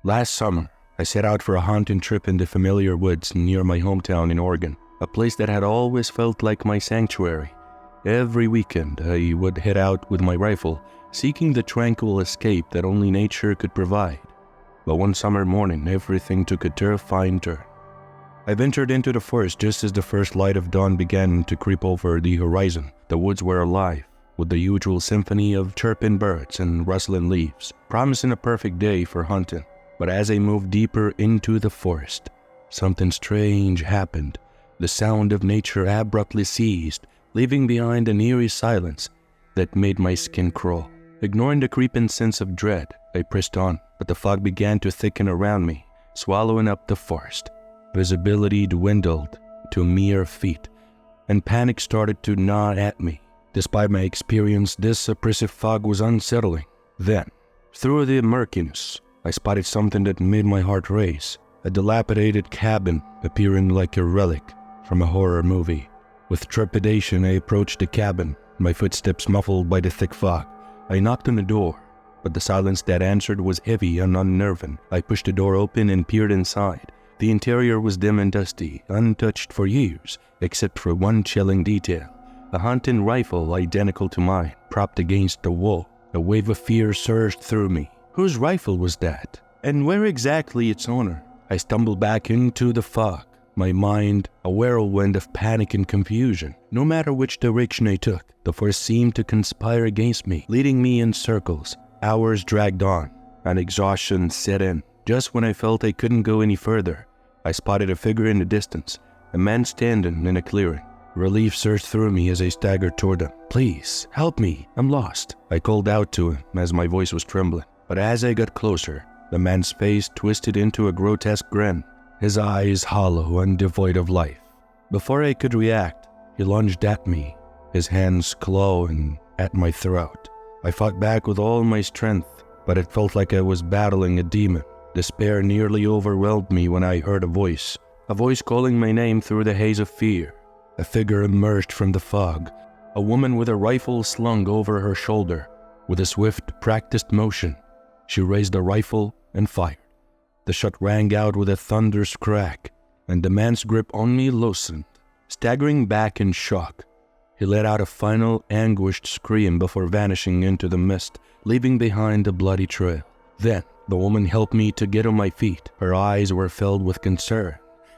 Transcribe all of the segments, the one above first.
Last summer, I set out for a hunting trip in the familiar woods near my hometown in Oregon, a place that had always felt like my sanctuary. Every weekend, I would head out with my rifle, seeking the tranquil escape that only nature could provide. But one summer morning, everything took a terrifying turn. I ventured into the forest just as the first light of dawn began to creep over the horizon. The woods were alive, with the usual symphony of chirping birds and rustling leaves, promising a perfect day for hunting. But as I moved deeper into the forest, something strange happened. The sound of nature abruptly ceased, leaving behind an eerie silence that made my skin crawl. Ignoring the creeping sense of dread, I pressed on, but the fog began to thicken around me, swallowing up the forest. Visibility dwindled to mere feet, and panic started to gnaw at me. Despite my experience, this oppressive fog was unsettling. Then, through the murkiness, I spotted something that made my heart race. A dilapidated cabin appearing like a relic from a horror movie. With trepidation, I approached the cabin, my footsteps muffled by the thick fog. I knocked on the door, but the silence that answered was heavy and unnerving. I pushed the door open and peered inside. The interior was dim and dusty, untouched for years, except for one chilling detail. A hunting rifle identical to mine, propped against the wall. A wave of fear surged through me. Whose rifle was that? And where exactly its owner? I stumbled back into the fog, my mind a whirlwind of panic and confusion. No matter which direction I took, the force seemed to conspire against me, leading me in circles. Hours dragged on, and exhaustion set in. Just when I felt I couldn't go any further, I spotted a figure in the distance, a man standing in a clearing. Relief surged through me as I staggered toward him. "Please, help me, I'm lost," I called out to him as my voice was trembling. But as I got closer, the man's face twisted into a grotesque grin, his eyes hollow and devoid of life. Before I could react, he lunged at me, his hands clawing at my throat. I fought back with all my strength, but it felt like I was battling a demon. Despair nearly overwhelmed me when I heard a voice calling my name through the haze of fear. A figure emerged from the fog, a woman with a rifle slung over her shoulder. With a swift, practiced motion, she raised the rifle and fired. The shot rang out with a thunderous crack, and the man's grip on me loosened. Staggering back in shock, he let out a final, anguished scream before vanishing into the mist, leaving behind a bloody trail. Then, the woman helped me to get on my feet. Her eyes were filled with concern,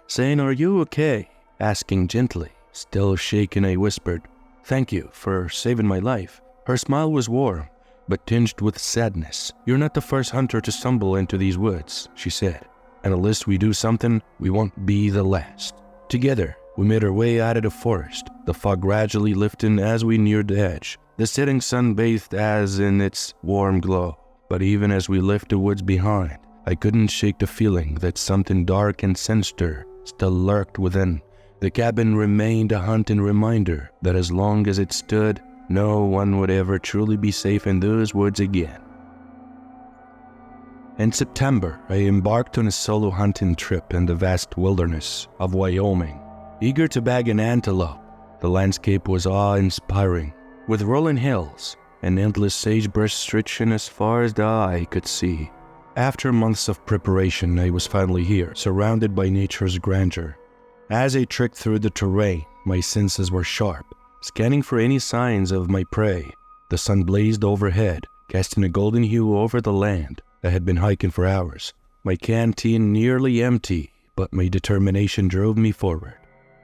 saying, "Are you okay?" Asking gently. Still shaken, I whispered, "Thank you for saving my life." Her smile was warm, but tinged with sadness. "You're not the first hunter to stumble into these woods," she said, "and unless we do something, we won't be the last." Together, we made our way out of the forest, the fog gradually lifting as we neared the edge. The setting sun bathed us in its warm glow. But even as we left the woods behind, I couldn't shake the feeling that something dark and sinister still lurked within. The cabin remained a haunting reminder that as long as it stood, no one would ever truly be safe in those woods again. In September, I embarked on a solo hunting trip in the vast wilderness of Wyoming. Eager to bag an antelope, the landscape was awe-inspiring, with rolling hills and endless sagebrush stretching as far as the eye could see. After months of preparation, I was finally here, surrounded by nature's grandeur. As I trekked through the terrain, my senses were sharp, scanning for any signs of my prey. The sun blazed overhead, casting a golden hue over the land. I had been hiking for hours, my canteen nearly empty, but my determination drove me forward.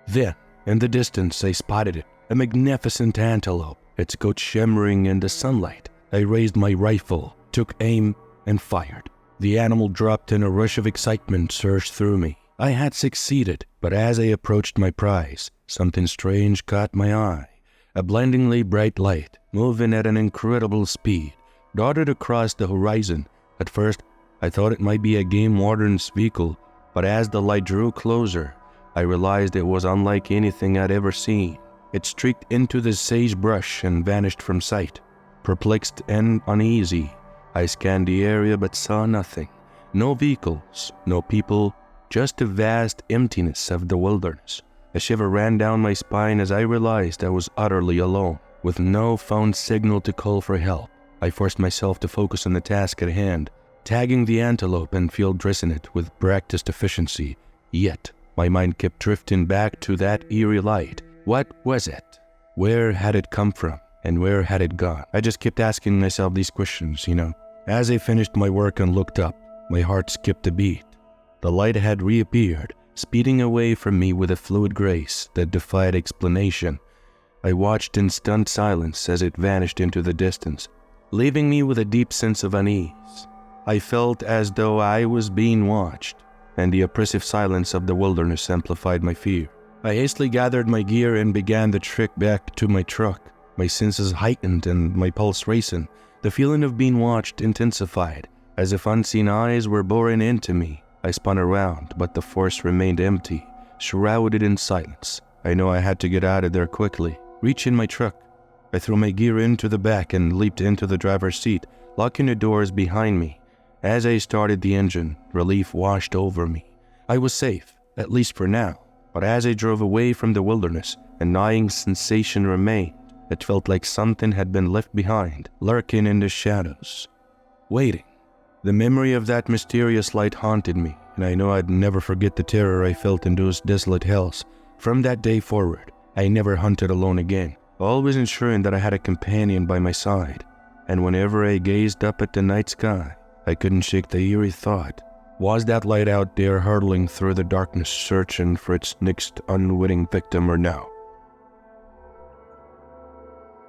Then, in the distance, I spotted it, a magnificent antelope, its coat shimmering in the sunlight. I raised my rifle, took aim, and fired. The animal dropped and a rush of excitement surged through me. I had succeeded, but as I approached my prize, something strange caught my eye. A blindingly bright light, moving at an incredible speed, darted across the horizon. At first, I thought it might be a game warden's vehicle, but as the light drew closer, I realized it was unlike anything I'd ever seen. It streaked into the sagebrush and vanished from sight. Perplexed and uneasy, I scanned the area but saw nothing. No vehicles, no people, just the vast emptiness of the wilderness. A shiver ran down my spine as I realized I was utterly alone, with no phone signal to call for help. I forced myself to focus on the task at hand, tagging the antelope and field dressing it with practiced efficiency. Yet, my mind kept drifting back to that eerie light. What was it? Where had it come from? And where had it gone? I just kept asking myself these questions, As I finished my work and looked up, my heart skipped a beat. The light had reappeared, speeding away from me with a fluid grace that defied explanation. I watched in stunned silence as it vanished into the distance, leaving me with a deep sense of unease. I felt as though I was being watched, and the oppressive silence of the wilderness amplified my fear. I hastily gathered my gear and began the trek back to my truck. My senses heightened and my pulse racing. The feeling of being watched intensified, as if unseen eyes were boring into me. I spun around, but the forest remained empty, shrouded in silence. I knew I had to get out of there quickly. Reaching my truck, I threw my gear into the back and leaped into the driver's seat, locking the doors behind me. As I started the engine, relief washed over me. I was safe, at least for now. But as I drove away from the wilderness, a gnawing sensation remained. It felt like something had been left behind, lurking in the shadows, waiting. The memory of that mysterious light haunted me, and I know I'd never forget the terror I felt in those desolate hills. From that day forward, I never hunted alone again, always ensuring that I had a companion by my side. And whenever I gazed up at the night sky, I couldn't shake the eerie thought, was that light out there hurtling through the darkness searching for its next unwitting victim or no?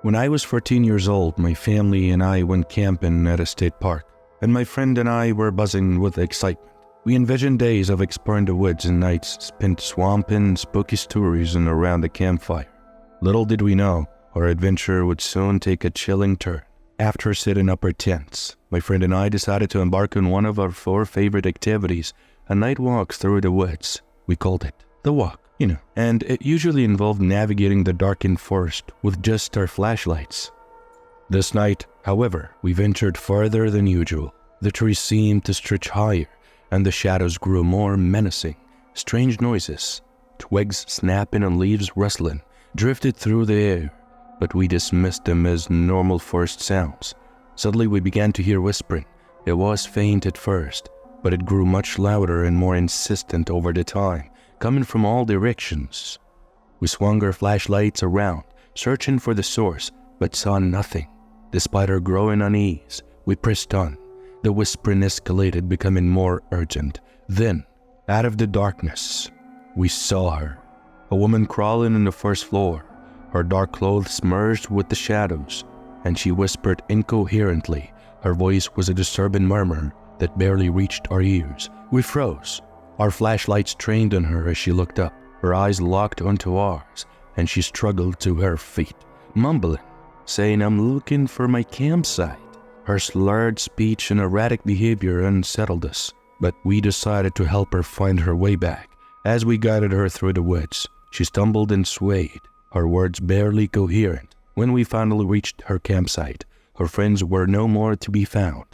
When I was 14 years old, my family and I went camping at a state park, and my friend and I were buzzing with excitement. We envisioned days of exploring the woods and nights spent swamping spooky stories and around the campfire. Little did we know, our adventure would soon take a chilling turn. After setting up our tents, my friend and I decided to embark on one of our 4 favorite activities, a night walk through the woods. We called it the walk, and it usually involved navigating the darkened forest with just our flashlights. This night, however, we ventured farther than usual. The trees seemed to stretch higher, and the shadows grew more menacing. Strange noises, twigs snapping and leaves rustling, drifted through the air, but we dismissed them as normal forest sounds. Suddenly we began to hear whispering. It was faint at first, but it grew much louder and more insistent over the time, coming from all directions. We swung our flashlights around, searching for the source, but saw nothing. Despite our growing unease, we pressed on. The whispering escalated, becoming more urgent. Then, out of the darkness, we saw her. A woman crawling on the first floor, her dark clothes merged with the shadows, and she whispered incoherently. Her voice was a disturbing murmur that barely reached our ears. We froze. Our flashlights trained on her as she looked up. Her eyes locked onto ours, and she struggled to her feet, mumbling, saying, "I'm looking for my campsite." Her slurred speech and erratic behavior unsettled us, but we decided to help her find her way back. As we guided her through the woods, she stumbled and swayed, her words barely coherent. When we finally reached her campsite, her friends were no more to be found.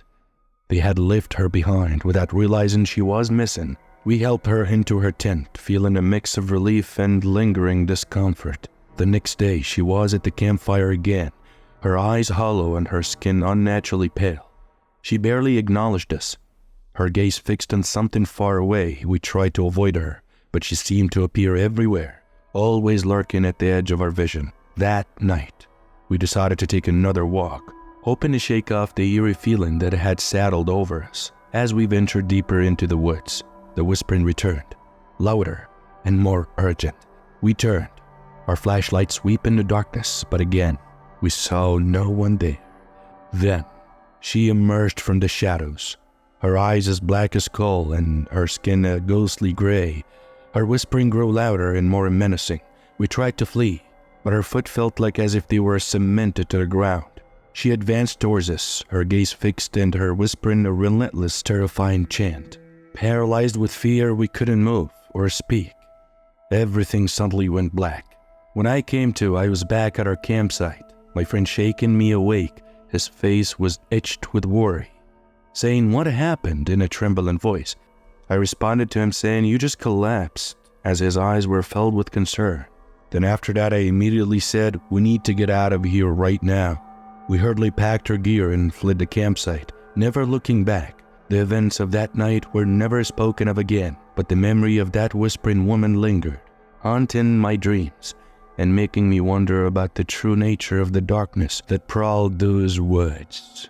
They had left her behind without realizing she was missing. We helped her into her tent, feeling a mix of relief and lingering discomfort. The next day, she was at the campfire again, her eyes hollow and her skin unnaturally pale. She barely acknowledged us, her gaze fixed on something far away. We tried to avoid her, but she seemed to appear everywhere, always lurking at the edge of our vision. That night, we decided to take another walk, hoping to shake off the eerie feeling that had settled over us. As we ventured deeper into the woods, the whispering returned, louder and more urgent. We turned, our flashlights sweeping the darkness, but again, we saw no one there. Then, she emerged from the shadows, her eyes as black as coal and her skin a ghostly gray. Her whispering grew louder and more menacing. We tried to flee, but her foot felt like as if they were cemented to the ground. She advanced towards us, her gaze fixed and her whispering a relentless, terrifying chant. Paralyzed with fear, we couldn't move or speak. Everything suddenly went black. When I came to, I was back at our campsite, my friend shaking me awake. His face was etched with worry, saying, "What happened?" in a trembling voice. I responded to him saying, "You just collapsed," as his eyes were filled with concern. Then after that, I immediately said, "We need to get out of here right now." We hurriedly packed our gear and fled the campsite, never looking back. The events of that night were never spoken of again, but the memory of that whispering woman lingered, haunting my dreams and making me wonder about the true nature of the darkness that prowled those woods.